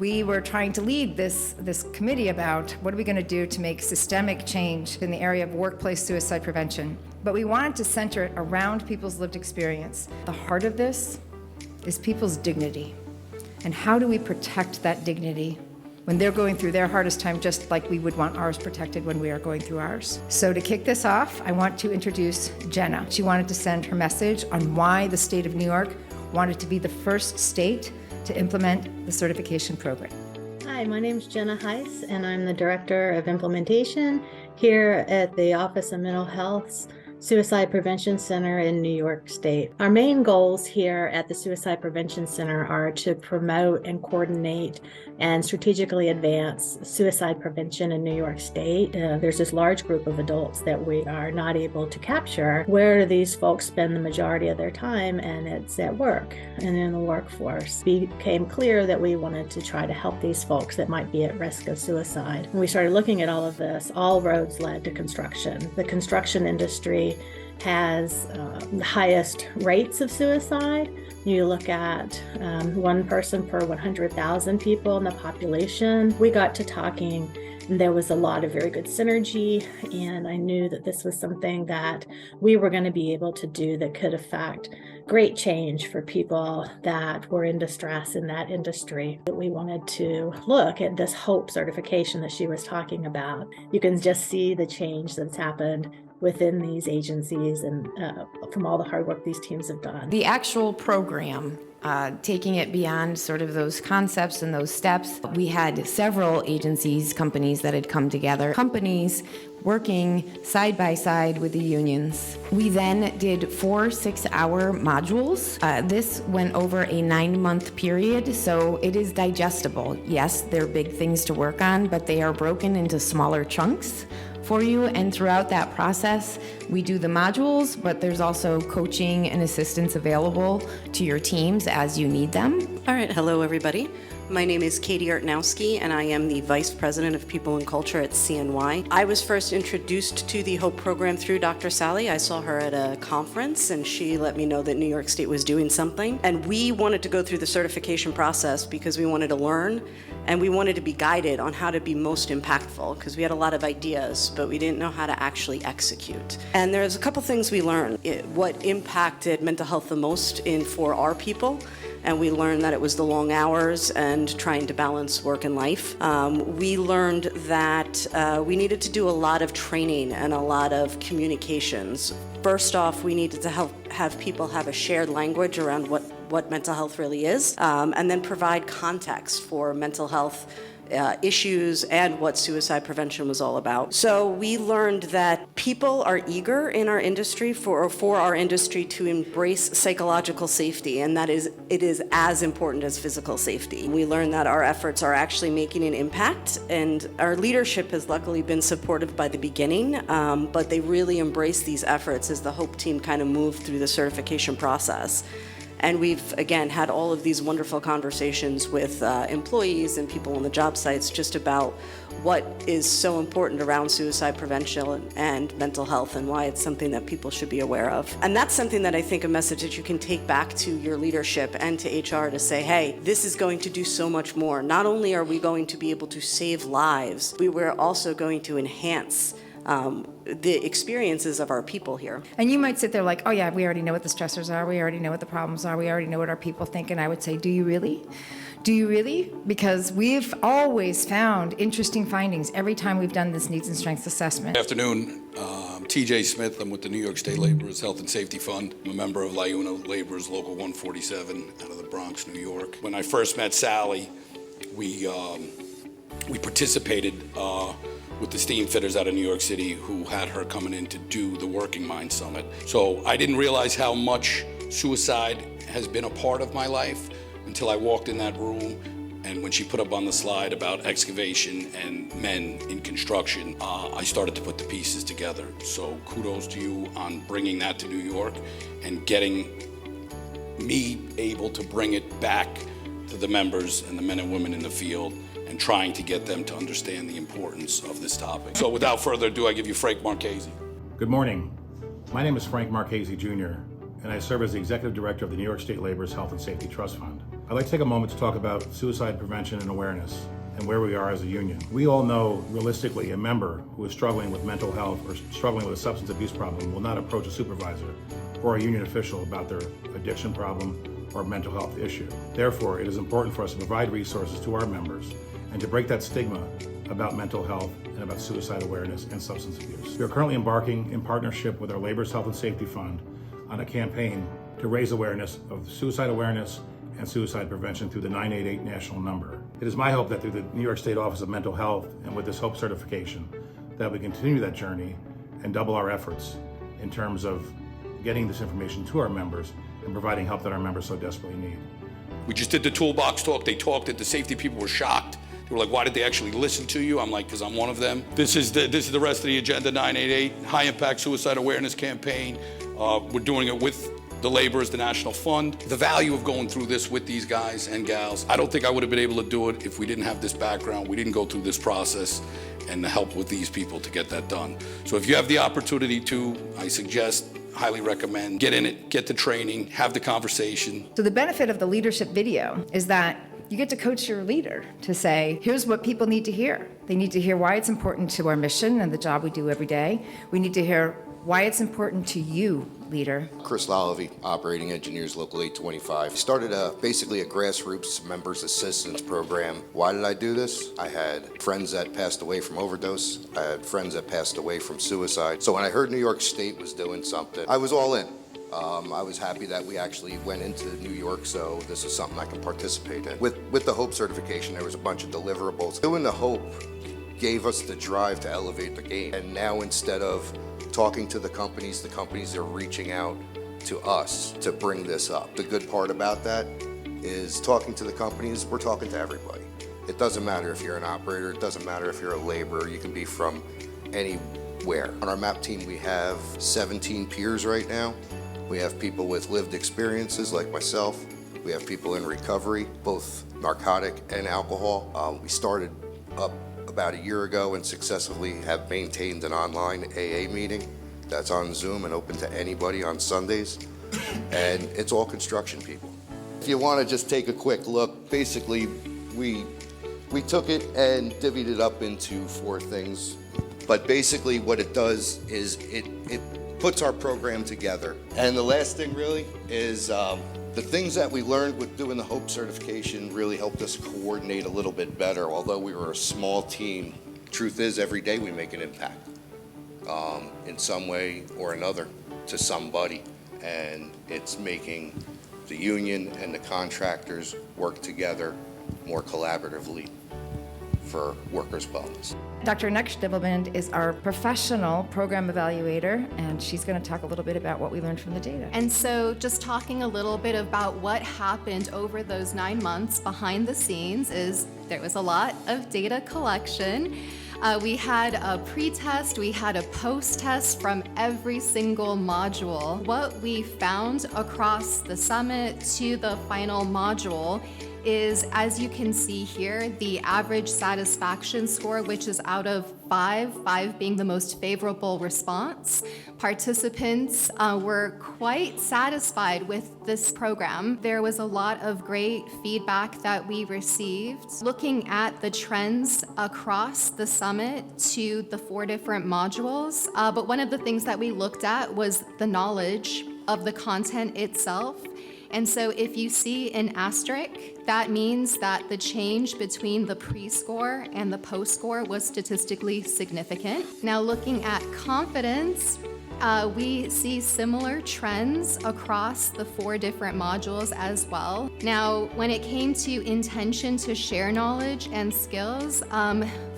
We were trying to lead this committee about what are we going to do to make systemic change in the area of workplace suicide prevention. But we wanted to center it around people's lived experience. The heart of this is people's dignity. And how do we protect that dignity when they're going through their hardest time, just like we would want ours protected when we are going through ours? So to kick this off, I want to introduce Jenna. She wanted to send her message on why the state of New York wanted to be the first state to implement the certification program. Hi, my name is Jenna Heiss, and I'm the Director of Implementation here at the Office of Mental Health's Suicide Prevention Center in New York State. Our main goals here at the Suicide Prevention Center are to promote and coordinate and strategically advance suicide prevention in New York State. There's this large group of adults that we are not able to capture. Where do these folks spend the majority of their time? And it's at work and in the workforce. It became clear that we wanted to try to help these folks that might be at risk of suicide. When we started looking at all of this, all roads led to construction. The construction industry has the highest rates of suicide. You look at one person per 100,000 people in the population. We got to talking, and there was a lot of very good synergy, and I knew that this was something that we were going to be able to do that could affect great change for people that were in distress in that industry. We wanted to look at this H.O.P.E certification that she was talking about. You can just see the change that's happened within these agencies and from all the hard work these teams have done. The actual program, taking it beyond sort of those concepts and those steps, we had several agencies, companies that had come together, companies working side by side with the unions. We then did 4 6-hour modules. This went over a 9-month period, so it is digestible. Yes, they're big things to work on, but they are broken into smaller chunks for you, and throughout that process, we do the modules, but there's also coaching and assistance available to your teams as you need them. All right, hello everybody. My name is Katie Artnowski, and I am the Vice President of People and Culture at CNY. I was first introduced to the HOPE program through Dr. Sally. I saw her at a conference, and she let me know that New York State was doing something. And we wanted to go through the certification process because we wanted to learn, and we wanted to be guided on how to be most impactful, because we had a lot of ideas, but we didn't know how to actually execute. And there's a couple things we learned. What impacted mental health the most for our people, and we learned that it was the long hours and trying to balance work and life. We learned that we needed to do a lot of training and a lot of communications. First off, we needed to have people have a shared language around what mental health really is, and then provide context for mental health issues and what suicide prevention was all about. So we learned that people are eager in our industry for our industry to embrace psychological safety, and that it is as important as physical safety. We learned that our efforts are actually making an impact, and our leadership has luckily been supportive by the beginning, but they really embraced these efforts as the HOPE team kind of moved through the certification process. And we've, again, had all of these wonderful conversations with employees and people on the job sites just about what is so important around suicide prevention and mental health and why it's something that people should be aware of. And that's something that I think a message that you can take back to your leadership and to HR to say, hey, this is going to do so much more. Not only are we going to be able to save lives, we're also going to enhance the experiences of our people here. And you might sit there like, oh yeah, we already know what the stressors are, we already know what the problems are, we already know what our people think, and I would say, do you really? Do you really? Because we've always found interesting findings every time we've done this needs and strengths assessment. Good afternoon. TJ Smith. I'm with the New York State Laborers Health and Safety Fund. I'm a member of LIUNA Laborers Local 147 out of the Bronx, New York. When I first met Sally, we participated with the steam fitters out of New York City who had her coming in to do the Working Mind Summit. So I didn't realize how much suicide has been a part of my life until I walked in that room, and when she put up on the slide about excavation and men in construction, I started to put the pieces together. So kudos to you on bringing that to New York and getting me able to bring it back to the members and the men and women in the field and trying to get them to understand the importance of this topic. So without further ado, I give you Frank Marchese. Good morning. My name is Frank Marchese Jr., and I serve as the Executive Director of the New York State Laborers Health and Safety Trust Fund. I'd like to take a moment to talk about suicide prevention and awareness and where we are as a union. We all know, realistically, a member who is struggling with mental health or struggling with a substance abuse problem will not approach a supervisor or a union official about their addiction problem or mental health issue. Therefore, it is important for us to provide resources to our members and to break that stigma about mental health and about suicide awareness and substance abuse. We are currently embarking in partnership with our Labor's Health and Safety Fund on a campaign to raise awareness of suicide awareness and suicide prevention through the 988 national number. It is my hope that through the New York State Office of Mental Health and with this H.O.P.E certification, that we continue that journey and double our efforts in terms of getting this information to our members and providing help that our members so desperately need. We just did the toolbox talk. They talked that the safety people were shocked. They were like, why did they actually listen to you? I'm like, because I'm one of them. This is the rest of the agenda, 988, high impact suicide awareness campaign. We're doing it with the Labor's, the National Fund. The value of going through this with these guys and gals, I don't think I would have been able to do it if we didn't have this background. We didn't go through this process and the help with these people to get that done. So if you have the opportunity to, I suggest, highly recommend, get in it, get the training, have the conversation. So the benefit of the leadership video is that you get to coach your leader to say, here's what people need to hear. They need to hear why it's important to our mission and the job we do every day. We need to hear why it's important to you, leader. Chris Lalevy, Operating Engineers Local 825. Started basically a grassroots members assistance program. Why did I do this? I had friends that passed away from overdose. I had friends that passed away from suicide. So when I heard New York State was doing something, I was all in. I was happy that we actually went into New York, so this is something I can participate in. With the H.O.P.E certification, there was a bunch of deliverables. Doing the H.O.P.E gave us the drive to elevate the game. And now instead of talking to the companies are reaching out to us to bring this up. The good part about that is talking to the companies, we're talking to everybody. It doesn't matter if you're an operator, it doesn't matter if you're a laborer, you can be from anywhere. On our MAP team, we have 17 peers right now. We have people with lived experiences like myself. We have people in recovery, both narcotic and alcohol. We started up about a year ago and successfully have maintained an online AA meeting that's on Zoom and open to anybody on Sundays. And it's all construction people. If you want to just take a quick look, basically we took it and divvied it up into 4 things. But basically what it does is it puts our program together. And the last thing really is the things that we learned with doing the H.O.P.E certification really helped us coordinate a little bit better. Although we were a small team, truth is every day we make an impact in some way or another to somebody. And it's making the union and the contractors work together more collaboratively for workers' wellness. Dr. Next-Dibbelband is our professional program evaluator, and she's going to talk a little bit about what we learned from the data. And so just talking a little bit about what happened over those 9 months behind the scenes is there was a lot of data collection. We had a pre-test, we had a post-test from every single module. What we found across the summit to the final module is, as you can see here, the average satisfaction score, which is out of 5 being the most favorable response. Participants were quite satisfied with this program. There was a lot of great feedback that we received. Looking at the trends across the summit to the 4 different modules, but one of the things that we looked at was the knowledge of the content itself. And so if you see an asterisk, that means that the change between the pre-score and the post-score was statistically significant. Now looking at confidence, we see similar trends across the 4 different modules as well. Now, when it came to intention to share knowledge and skills,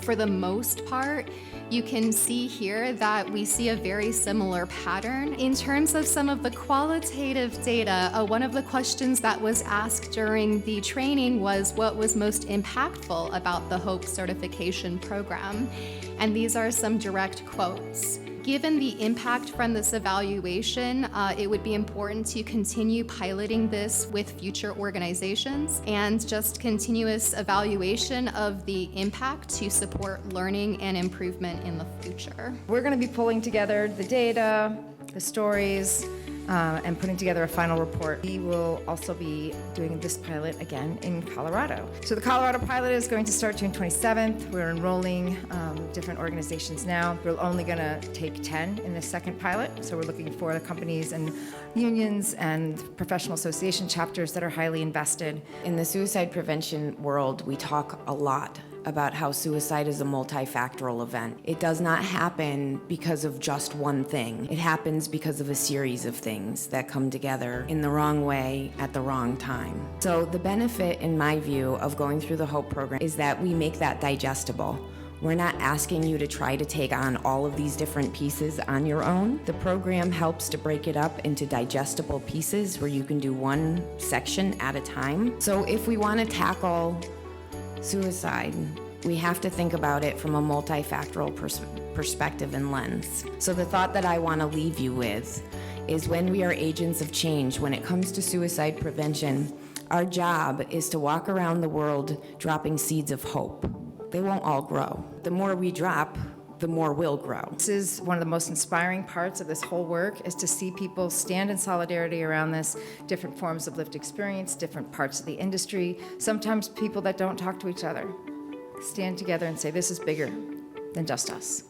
for the most part, you can see here that we see a very similar pattern. In terms of some of the qualitative data, one of the questions that was asked during the training was what was most impactful about the H.O.P.E certification program. And these are some direct quotes. Given the impact from this evaluation, it would be important to continue piloting this with future organizations and just continuous evaluation of the impact to support learning and improvement in the future. We're going to be pulling together the data, the stories, and putting together a final report. We will also be doing this pilot again in Colorado. So the Colorado pilot is going to start June 27th. We're enrolling different organizations now. We're only going to take 10 in the second pilot, so we're looking for the companies and unions and professional association chapters that are highly invested. In the suicide prevention world, we talk a lot about how suicide is a multifactorial event. It does not happen because of just one thing. It happens because of a series of things that come together in the wrong way at the wrong time. So the benefit, in my view, of going through the HOPE program is that we make that digestible. We're not asking you to try to take on all of these different pieces on your own. The program helps to break it up into digestible pieces where you can do one section at a time. So if we want to tackle suicide, we have to think about it from a multifactorial perspective and lens. So the thought that I want to leave you with is when we are agents of change, when it comes to suicide prevention, our job is to walk around the world dropping seeds of hope. They won't all grow. The more we drop, the more will grow. This is one of the most inspiring parts of this whole work, is to see people stand in solidarity around this, different forms of lived experience, different parts of the industry, sometimes people that don't talk to each other, stand together and say, this is bigger than just us.